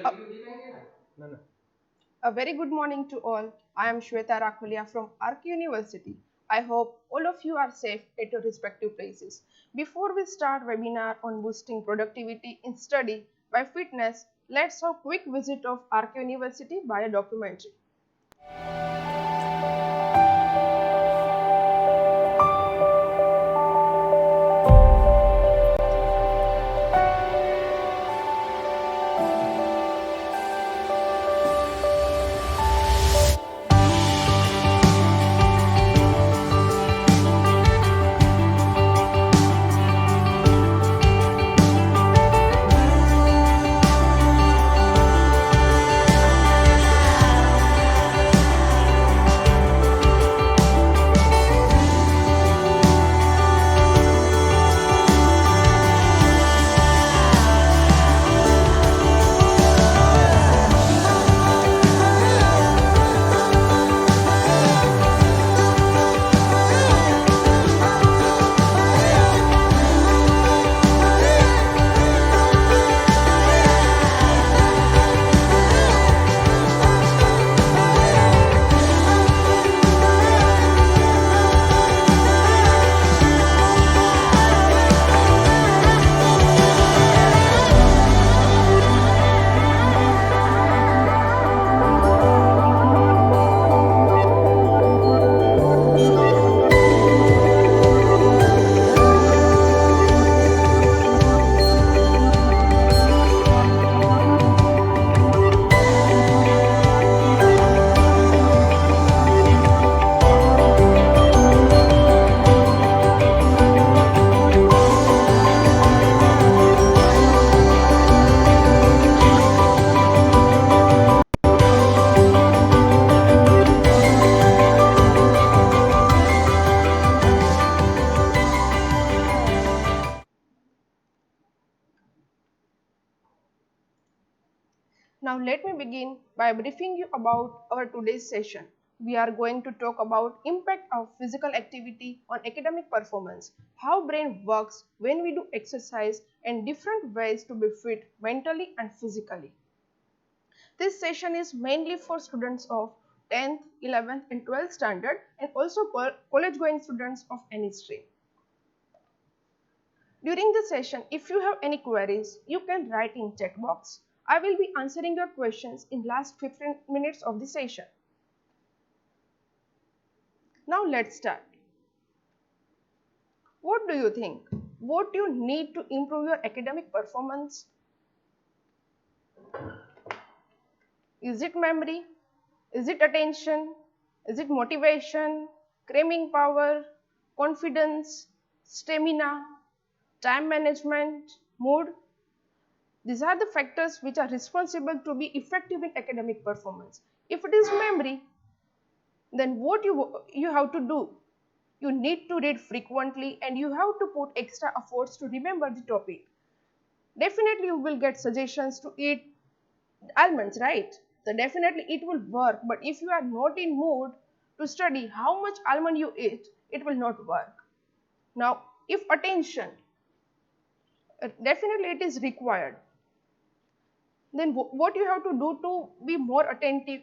A, a very good morning to all. I am Shweta Rakholiya from Arc University. I hope all of you are safe at your respective places. Before we start webinar on boosting productivity in study by fitness, let's have a quick visit of Arc University by a documentary. Now let me begin by briefing you about our today's session. We are going to talk about impact of physical activity on academic performance, how brain works when we do exercise and different ways to be fit mentally and physically. This session is mainly for students of 10th, 11th and 12th standard and also college going students of any stream. During the session, if you have any queries, you can write in chat box. I will be answering your questions in last 15 minutes of the session. Now let's start. What do you think? What you need to improve your academic performance? Is it memory? Is it attention? Is it motivation? Cramming power? Confidence? Stamina? Time management? Mood? These are the factors which are responsible to be effective in academic performance. If it is memory, then what you have to do? You need to read frequently and you have to put extra efforts to remember the topic. Definitely you will get suggestions to eat almonds, right? So definitely it will work, but if you are not in mood to study how much almond you eat, it will not work. Now, if attention, definitely it is required. Then what you have to do to be more attentive?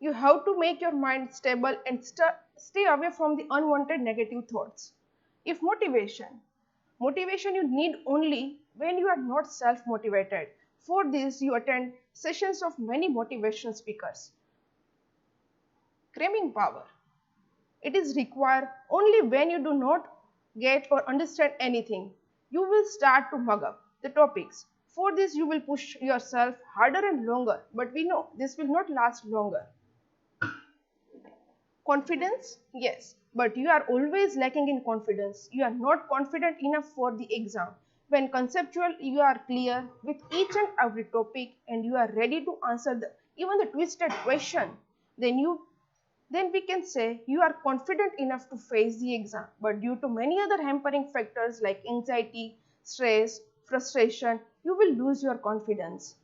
You have to make your mind stable and stay away from the unwanted negative thoughts. If motivation you need only when you are not self-motivated. For this, you attend sessions of many motivation speakers. Cramming power. It is required only when you do not get or understand anything. You will start to mug up the topics. For this, you will push yourself harder and longer, but we know this will not last longer. Confidence? Yes, but you are always lacking in confidence. You are not confident enough for the exam. When conceptual, you are clear with each and every topic and you are ready to answer even the twisted question, then we can say you are confident enough to face the exam. But due to many other hampering factors like anxiety, stress, frustration, you will lose your confidence.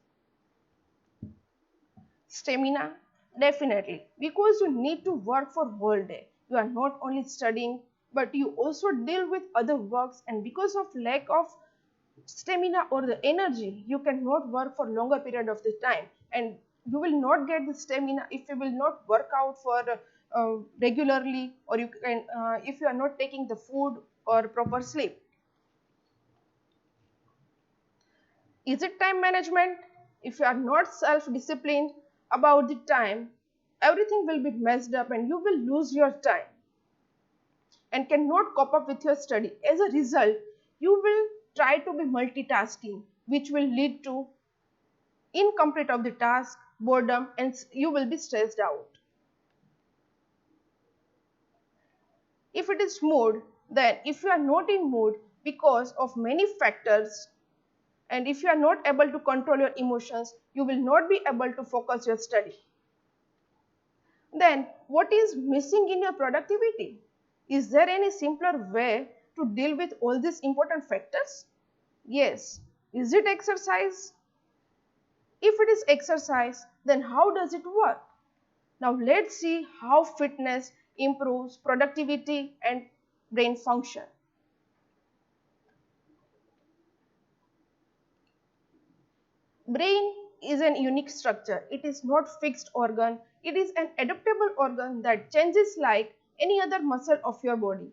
Stamina? Definitely, because you need to work for whole day. You are not only studying, but you also deal with other works, and because of lack of stamina or the energy, you cannot work for longer period of the time, and you will not get the stamina if you will not work out for regularly, or you can if you are not taking the food or proper sleep. Is it time management? If you are not self disciplined about the time, everything will be messed up and you will lose your time and cannot cope up with your study. As a result, you will try to be multitasking, which will lead to incomplete of the task, boredom, and you will be stressed out. If it is mood, then if you are not in mood because of many factors, and if you are not able to control your emotions, you will not be able to focus your study. Then what is missing in your productivity? Is there any simpler way to deal with all these important factors? Yes. Is it exercise? If it is exercise, then how does it work? Now let's see how fitness improves productivity and brain function. Brain is an unique structure. It is not fixed organ. It is an adaptable organ that changes like any other muscle of your body.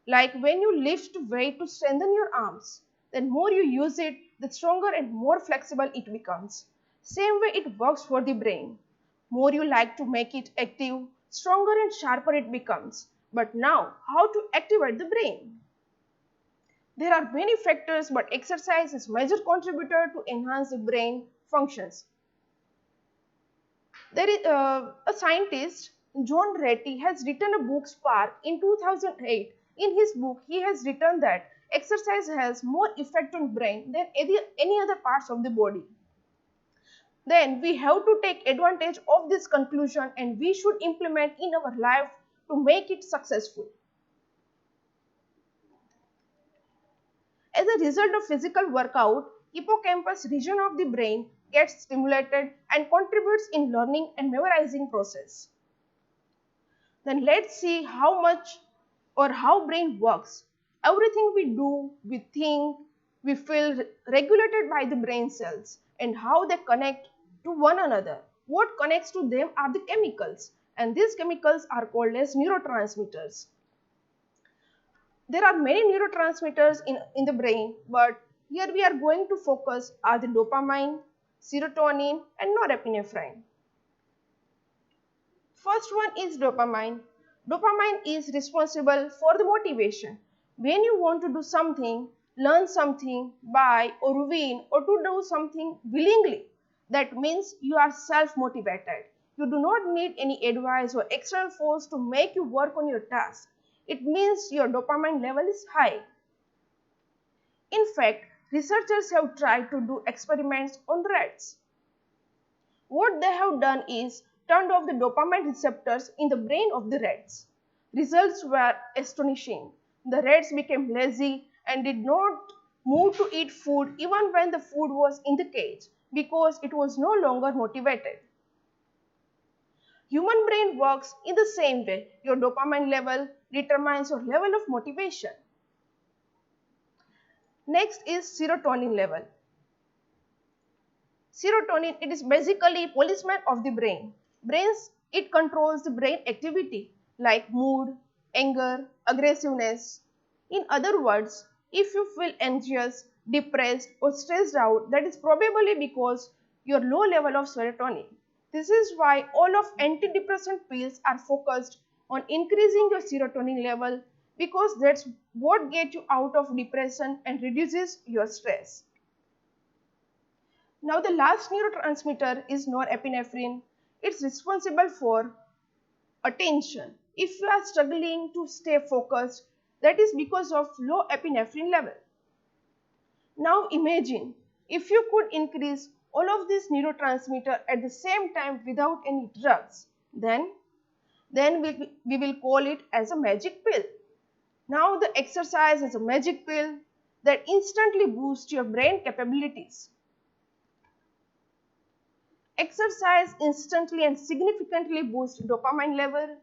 Like when you lift weight to strengthen your arms, then more you use it, the stronger and more flexible it becomes. Same way it works for the brain. More you like to make it active, stronger and sharper it becomes. But now, how to activate the brain? There are many factors, but exercise is major contributor to enhance the brain functions. There is a scientist, John Ratey, has written a book Spark in 2008. In his book, he has written that exercise has more effect on brain than any other parts of the body. Then we have to take advantage of this conclusion and we should implement in our life to make it successful. As a result of physical workout, hippocampus region of the brain gets stimulated and contributes in learning and memorizing process. Then let's see how much or how brain works. Everything we do, we think, we feel regulated by the brain cells and how they connect to one another. What connects to them are the chemicals, and these chemicals are called as neurotransmitters. There are many neurotransmitters in the brain, but here we are going to focus on the dopamine, serotonin, and norepinephrine. First one is dopamine. Dopamine is responsible for the motivation. When you want to do something, learn something, buy or win or to do something willingly, that means you are self-motivated. You do not need any advice or external force to make you work on your task. It means your dopamine level is high. In fact, researchers have tried to do experiments on rats. What they have done is turned off the dopamine receptors in the brain of the rats. Results were astonishing. The rats became lazy and did not move to eat food even when the food was in the cage because it was no longer motivated. Human brain works in the same way. Your dopamine level determines your level of motivation. Next is serotonin level. Serotonin, it is basically policeman of the brain. It controls the brain activity like mood, anger, aggressiveness. In other words, if you feel anxious, depressed or stressed out, that is probably because your low level of serotonin. This is why all of antidepressant pills are focused on increasing your serotonin level because that's what gets you out of depression and reduces your stress. Now the last neurotransmitter is norepinephrine. It's responsible for attention. If you are struggling to stay focused, that is because of low epinephrine level. Now imagine if you could increase all of these neurotransmitters at the same time without any drugs, then we will call it as a magic pill. Now the exercise is a magic pill that instantly boosts your brain capabilities. Exercise instantly and significantly boosts dopamine level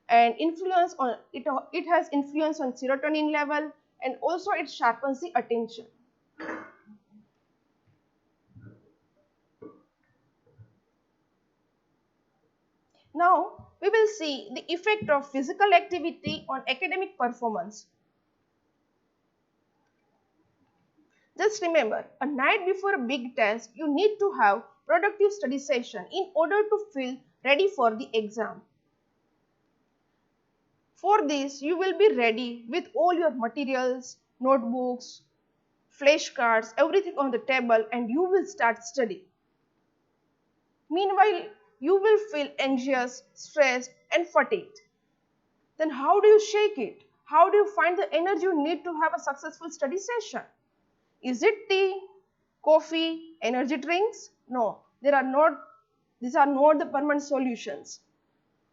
and it has influence on serotonin level and also it sharpens the attention. Now we will see the effect of physical activity on academic performance. Just remember, a night before a big test, you need to have productive study session in order to feel ready for the exam. For this, you will be ready with all your materials, notebooks, flashcards, everything on the table, and you will start studying. Meanwhile, you will feel anxious, stressed, and fatigued. Then how do you shake it? How do you find the energy you need to have a successful study session? Is it tea, coffee, energy drinks? No, these are not the permanent solutions.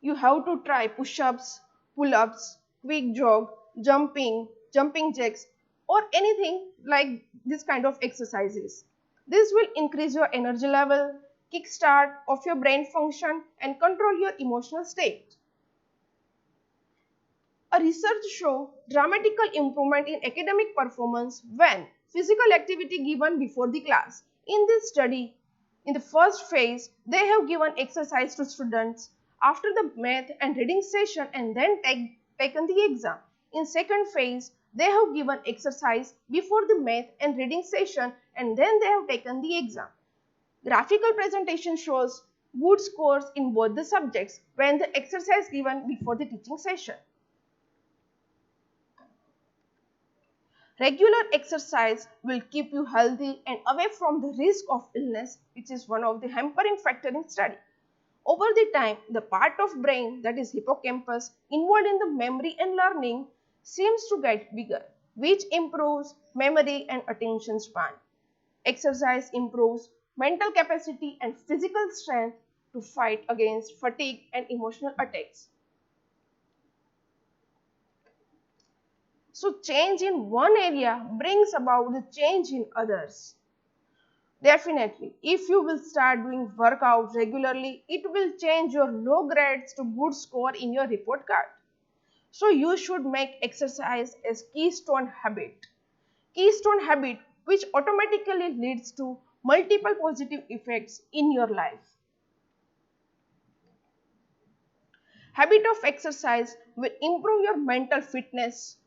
You have to try push-ups, pull-ups, quick jog, jumping jacks, or anything like this kind of exercises. This will increase your energy level, kickstart of your brain function, and control your emotional state. A research shows dramatical improvement in academic performance when physical activity given before the class. In this study, in the first phase, they have given exercise to students after the math and reading session and then taken the exam. In second phase, they have given exercise before the math and reading session and then they have taken the exam. Graphical presentation shows good scores in both the subjects when the exercise given before the teaching session. Regular exercise will keep you healthy and away from the risk of illness, which is one of the hampering factors in study. Over the time, the part of brain that is hippocampus involved in the memory and learning seems to get bigger, which improves memory and attention span. Exercise improves mental capacity and physical strength to fight against fatigue and emotional attacks. So change in one area brings about the change in others. Definitely, if you will start doing workout regularly, it will change your low grades to good score in your report card. So you should make exercise as keystone habit. Keystone habit which automatically leads to multiple positive effects in your life. Habit of exercise will improve your mental fitness,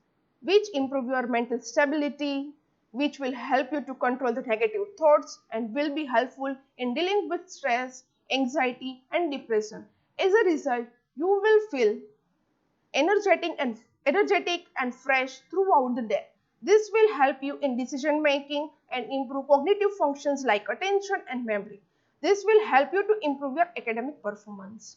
which improve your mental stability, which will help you to control the negative thoughts and will be helpful in dealing with stress, anxiety and depression. As a result, you will feel energetic and fresh throughout the day. This will help you in decision making and improve cognitive functions like attention and memory. This will help you to improve your academic performance.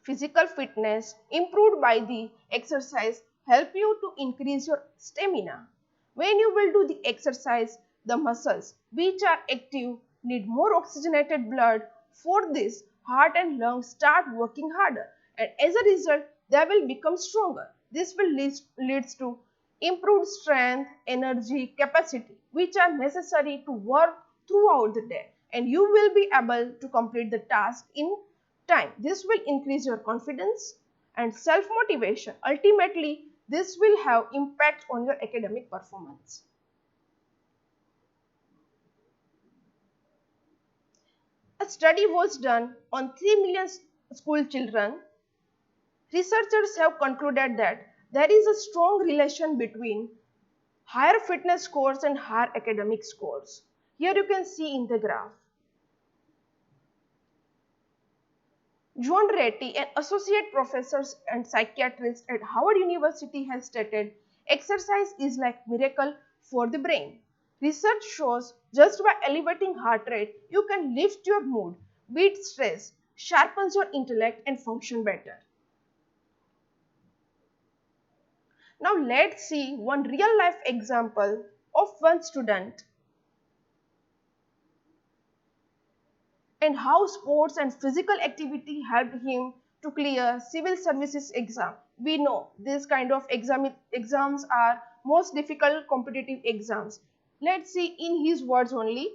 Physical fitness improved by the exercise help you to increase your stamina. When you will do the exercise, the muscles which are active need more oxygenated blood. For this, heart and lungs start working harder and as a result, they will become stronger. This will leads to improved strength, energy, capacity which are necessary to work throughout the day and you will be able to complete the task in time. This will increase your confidence and self-motivation. Ultimately, this will have impact on your academic performance. A study was done on 3 million school children. Researchers have concluded that there is a strong relation between higher fitness scores and higher academic scores. Here you can see in the graph. John Ratty, an associate professor and psychiatrist at Howard University, has stated, exercise is like miracle for the brain. Research shows just by elevating heart rate, you can lift your mood, beat stress, sharpens your intellect and function better. Now let's see one real life example of one student and how sports and physical activity helped him to clear civil services exam. We know this kind of exams are most difficult competitive exams. Let's see in his words only.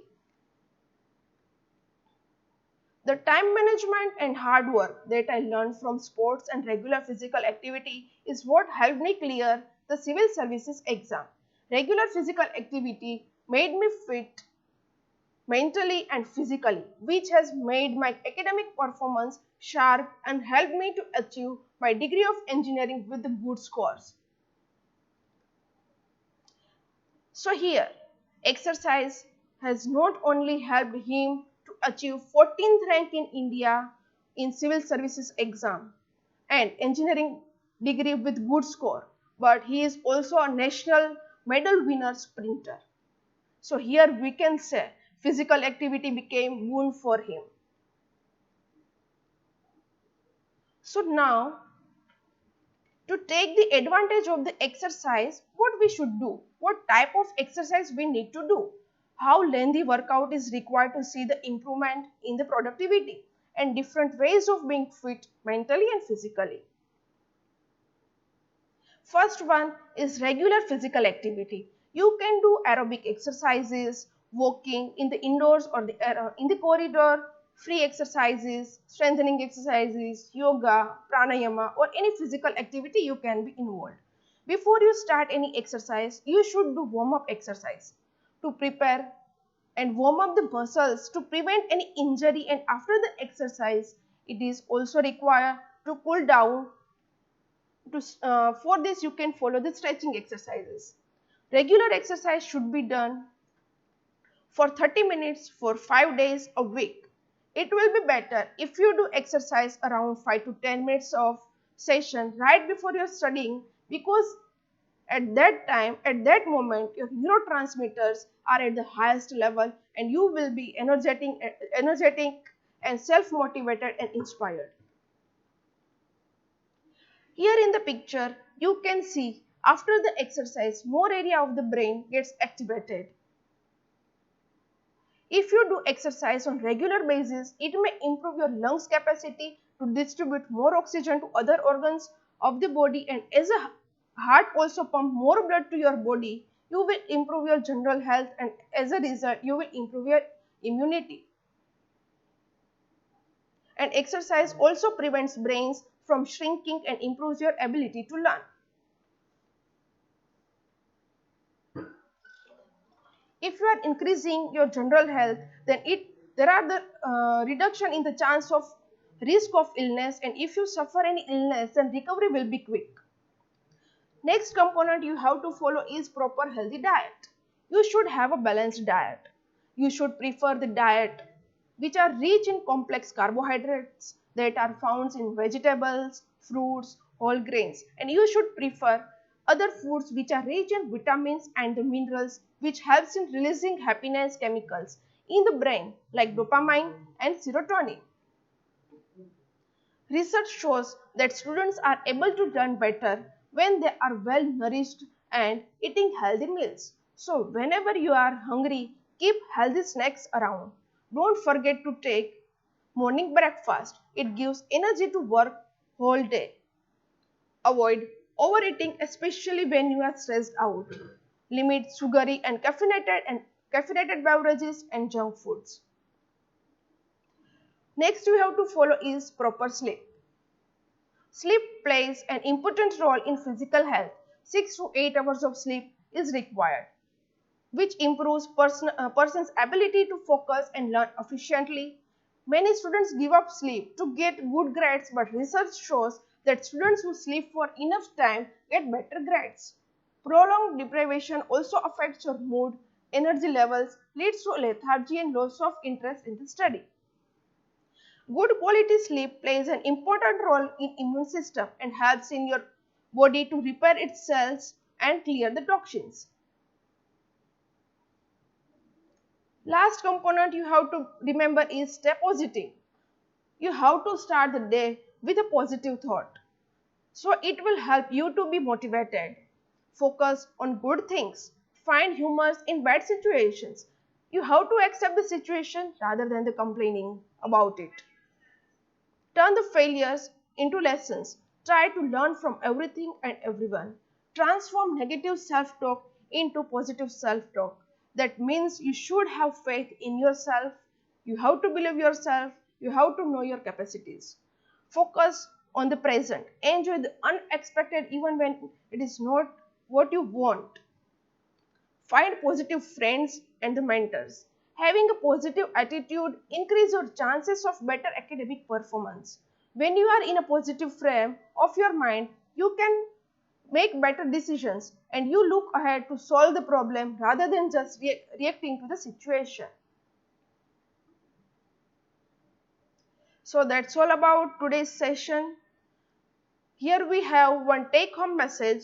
The time management and hard work that I learned from sports and regular physical activity is what helped me clear the civil services exam. Regular physical activity made me fit mentally and physically, which has made my academic performance sharp and helped me to achieve my degree of engineering with the good scores. So here, exercise has not only helped him to achieve 14th rank in India in civil services exam and engineering degree with good score, but he is also a national medal winner sprinter. So here we can say physical activity became boon for him. So now, to take the advantage of the exercise, what we should do, what type of exercise we need to do, how lengthy workout is required to see the improvement in the productivity, and different ways of being fit mentally and physically. First one is regular physical activity. You can do aerobic exercises, walking in the indoors or in the corridor, free exercises, strengthening exercises, yoga, pranayama, or any physical activity you can be involved. Before you start any exercise, you should do warm-up exercise to prepare and warm up the muscles to prevent any injury, and after the exercise, it is also required to cool down for this you can follow the stretching exercises. Regular exercise should be done for 30 minutes for 5 days a week. It will be better if you do exercise around 5 to 10 minutes of session right before you're studying, because at that time, at that moment, your neurotransmitters are at the highest level and you will be energetic and self-motivated and inspired. Here in the picture, you can see after the exercise, more area of the brain gets activated. If you do exercise on regular basis, it may improve your lungs capacity to distribute more oxygen to other organs of the body, and as a heart also pump more blood to your body, you will improve your general health, and as a result, you will improve your immunity. And exercise also prevents brains from shrinking and improves your ability to learn. If you are increasing your general health, then there are the reduction in the chance of risk of illness, and if you suffer any illness, then recovery will be quick. Next component you have to follow is proper healthy diet. You should have a balanced diet. You should prefer the diet which are rich in complex carbohydrates that are found in vegetables, fruits, whole grains, and you should prefer other foods which are rich in vitamins and the minerals which helps in releasing happiness chemicals in the brain like dopamine and serotonin. Research shows that students are able to learn better when they are well nourished and eating healthy meals. So whenever you are hungry, keep healthy snacks around. Don't forget to take morning breakfast. It gives energy to work whole day. Avoid overeating, especially when you are stressed out. Limit sugary and caffeinated beverages and junk foods. Next you have to follow is proper sleep. Sleep plays an important role in physical health. 6 to 8 hours of sleep is required, which improves person's ability to focus and learn efficiently. Many students give up sleep to get good grades, but research shows that students who sleep for enough time get better grades. Prolonged deprivation also affects your mood, energy levels, leads to lethargy and loss of interest in the study. Good quality sleep plays an important role in immune system and helps in your body to repair its cells and clear the toxins. Last component you have to remember is stay positive. You have to start the day with a positive thought. So it will help you to be motivated. Focus on good things. Find humor in bad situations. You have to accept the situation rather than the complaining about it. Turn the failures into lessons. Try to learn from everything and everyone. Transform negative self-talk into positive self-talk. That means you should have faith in yourself. You have to believe yourself. You have to know your capacities. Focus on the present. Enjoy the unexpected even when it is not what you want. Find positive friends and the mentors. Having a positive attitude increases your chances of better academic performance. When you are in a positive frame of your mind, you can make better decisions and you look ahead to solve the problem rather than just reacting to the situation. So that's all about today's session. Here we have one take home message,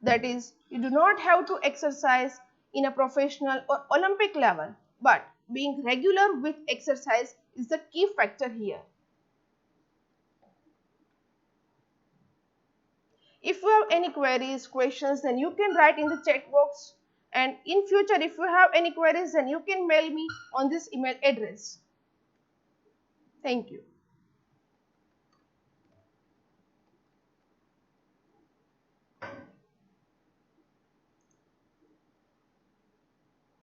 that is, you do not have to exercise in a professional or Olympic level, but being regular with exercise is the key factor here. If you have any queries, questions, then you can write in the chat box. And in future, if you have any queries, then you can mail me on this email address. Thank you.